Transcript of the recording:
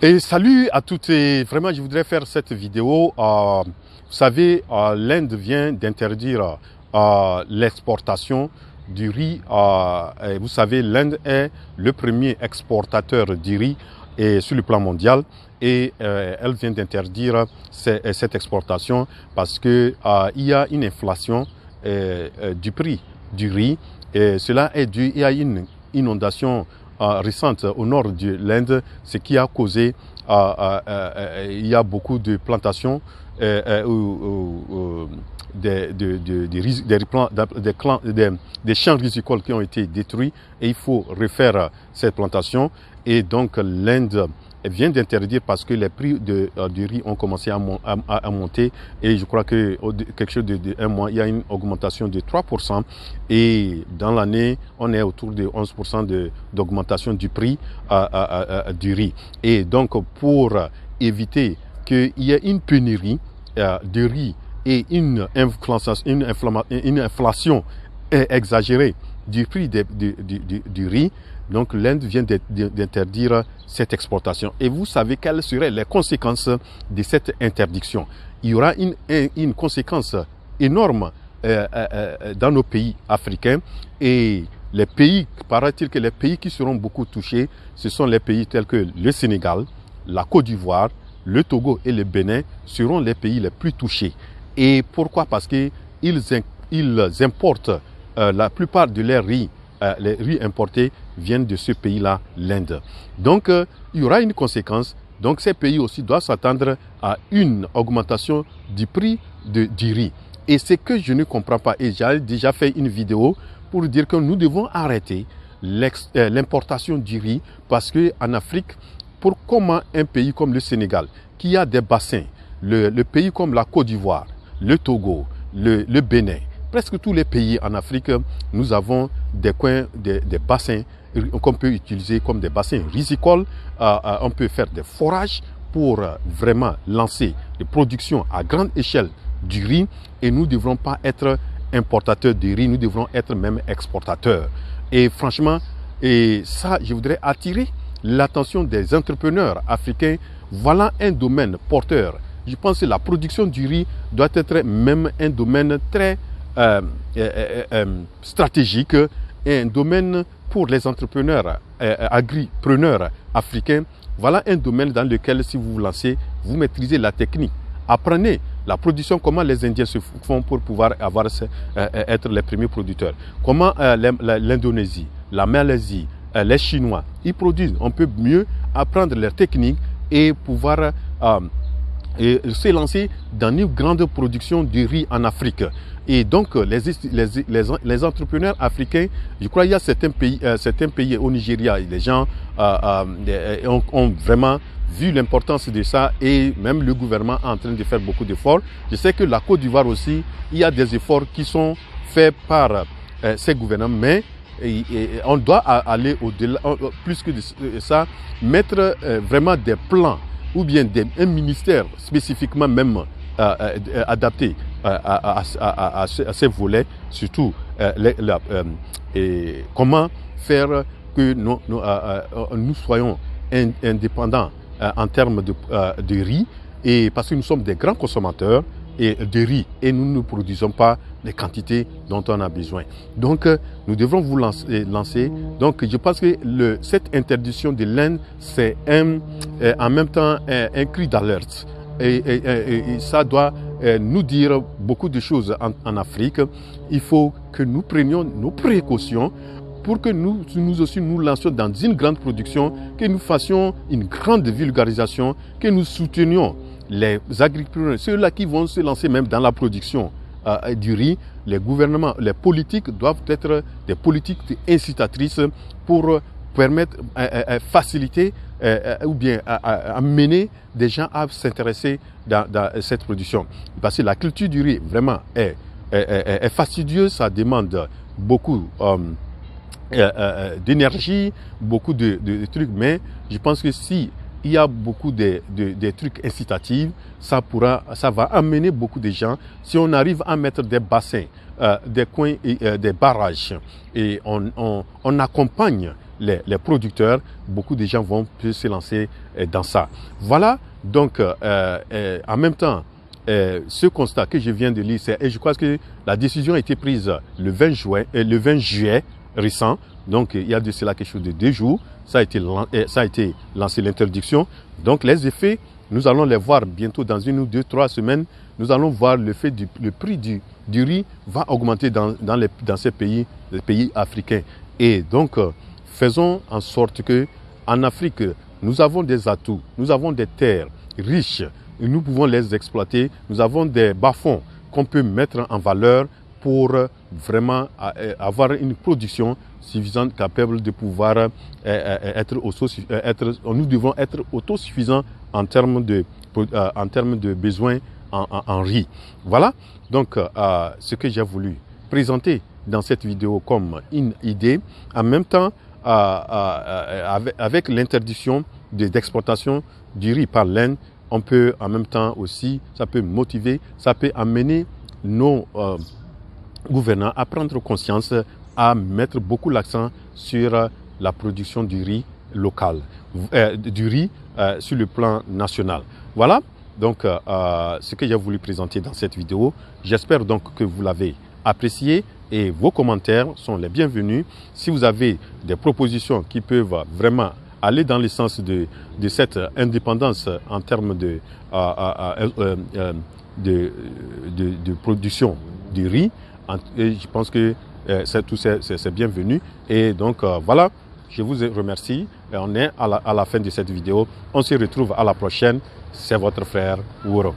Et salut à toutes et vraiment je voudrais faire cette vidéo. Vous savez, l'Inde vient d'interdire l'exportation du riz. Et vous savez, l'Inde est le premier exportateur du riz sur le plan mondial. Et elle vient d'interdire cette exportation parce que il y a une inflation du prix du riz. Et cela est dû à une inondation récente au nord de l'Inde, ce qui a causé il y a beaucoup de plantations des champs rizicoles qui ont été détruits et il faut refaire ces plantations. Et donc l'Inde vient d'interdire parce que les prix du riz ont commencé à monter et je crois que quelque chose de un mois, il y a une augmentation de 3% et dans l'année, on est autour de 11% d'augmentation du prix du riz. Et donc, pour éviter qu'il y ait une pénurie de riz et une inflation exagérée du prix du riz, donc l'Inde vient d'interdire cette exportation. Et vous savez quelles seraient les conséquences de cette interdiction? Il y aura une conséquence énorme dans nos pays africains. Et les pays, paraît-il que les pays qui seront beaucoup touchés, ce sont les pays tels que le Sénégal, la Côte d'Ivoire, le Togo et le Bénin seront les pays les plus touchés. Et pourquoi? Parce qu'ils importent la plupart de leurs riz. Les riz importés viennent de ce pays-là, l'Inde. Donc, il y aura une conséquence. Donc, ces pays aussi doivent s'attendre à une augmentation du prix du riz. Et c'est que je ne comprends pas. Et j'ai déjà fait une vidéo pour dire que nous devons arrêter l'importation du riz parce qu'en Afrique, pour comment un pays comme le Sénégal, qui a des bassins, le pays comme la Côte d'Ivoire, le Togo, le Bénin, presque tous les pays en Afrique, nous avons des coins, des bassins qu'on peut utiliser comme des bassins rizicoles. On peut faire des forages pour vraiment lancer des productions à grande échelle du riz. Et nous ne devrons pas être importateurs de riz, nous devrons être même exportateurs. Et franchement, ça, je voudrais attirer l'attention des entrepreneurs africains. Voilà un domaine porteur. Je pense que la production du riz doit être même un domaine très stratégique et un domaine pour les entrepreneurs, agripreneurs africains. Voilà un domaine dans lequel, si vous vous lancez, vous maîtrisez la technique. Apprenez la production, comment les Indiens se font pour pouvoir être les premiers producteurs. Comment l'Indonésie, la Malaisie, les Chinois, ils produisent. On peut mieux apprendre leurs techniques et pouvoir se lancer dans une grande production de riz en Afrique. Et donc, les entrepreneurs africains, je crois qu'il y a certains pays au Nigeria, les gens ont vraiment vu l'importance de ça et même le gouvernement est en train de faire beaucoup d'efforts. Je sais que la Côte d'Ivoire aussi, il y a des efforts qui sont faits par ces gouvernements, mais on doit aller au-delà, plus que ça, mettre vraiment des plans ou bien un ministère spécifiquement même adapté à ces volets, surtout comment faire que nous soyons indépendants en termes de riz, et parce que nous sommes des grands consommateurs de riz et nous ne produisons pas les quantités dont on a besoin. Donc, nous devrons vous lancer. Donc, je pense que cette interdiction de l'Inde, c'est en même temps un cri d'alerte. Et ça doit nous dire beaucoup de choses en Afrique. Il faut que nous prenions nos précautions pour que nous aussi nous lancions dans une grande production, que nous fassions une grande vulgarisation, que nous soutenions les agriculteurs, ceux-là qui vont se lancer même dans la production du riz. Les gouvernements, les politiques doivent être des politiques incitatrices pour permettre, faciliter ou bien amener des gens à s'intéresser dans cette production. Parce que la culture du riz vraiment est fastidieuse, ça demande beaucoup d'énergie, beaucoup de trucs, mais je pense que si il y a beaucoup de trucs incitatifs, ça va amener beaucoup de gens. Si on arrive à mettre des bassins, des coins, des barrages, et on accompagne les producteurs, beaucoup de gens vont se lancer dans ça. Voilà, donc en même temps, ce constat que je viens de lire, et je crois que la décision a été prise le 20 juillet récent, donc il y a de cela quelque chose de 2 jours, ça a été lancé l'interdiction. Donc les effets, nous allons les voir bientôt dans 1 ou 2, 3 semaines. Nous allons voir le prix du riz va augmenter dans ces pays, les pays africains. Et donc, faisons en sorte que en Afrique, nous avons des atouts, nous avons des terres riches, et nous pouvons les exploiter. Nous avons des bas-fonds qu'on peut mettre en valeur pour vraiment avoir une production suffisante, capable de pouvoir nous devons être autosuffisants en termes de besoins en riz. Voilà donc ce que j'ai voulu présenter dans cette vidéo comme une idée. En même temps, avec l'interdiction d'exportation du riz par l'Inde, on peut en même temps aussi, ça peut motiver, ça peut amener nos gouvernants à prendre conscience, à mettre beaucoup l'accent sur la production du riz local, du riz sur le plan national. Voilà donc ce que j'ai voulu présenter dans cette vidéo. J'espère donc que vous l'avez apprécié et vos commentaires sont les bienvenus. Si vous avez des propositions qui peuvent vraiment aller dans le sens de cette indépendance en termes de production du riz, et je pense que c'est bienvenu. Et donc voilà, je vous remercie. Et on est à la fin de cette vidéo. On se retrouve à la prochaine. C'est votre frère Wuro.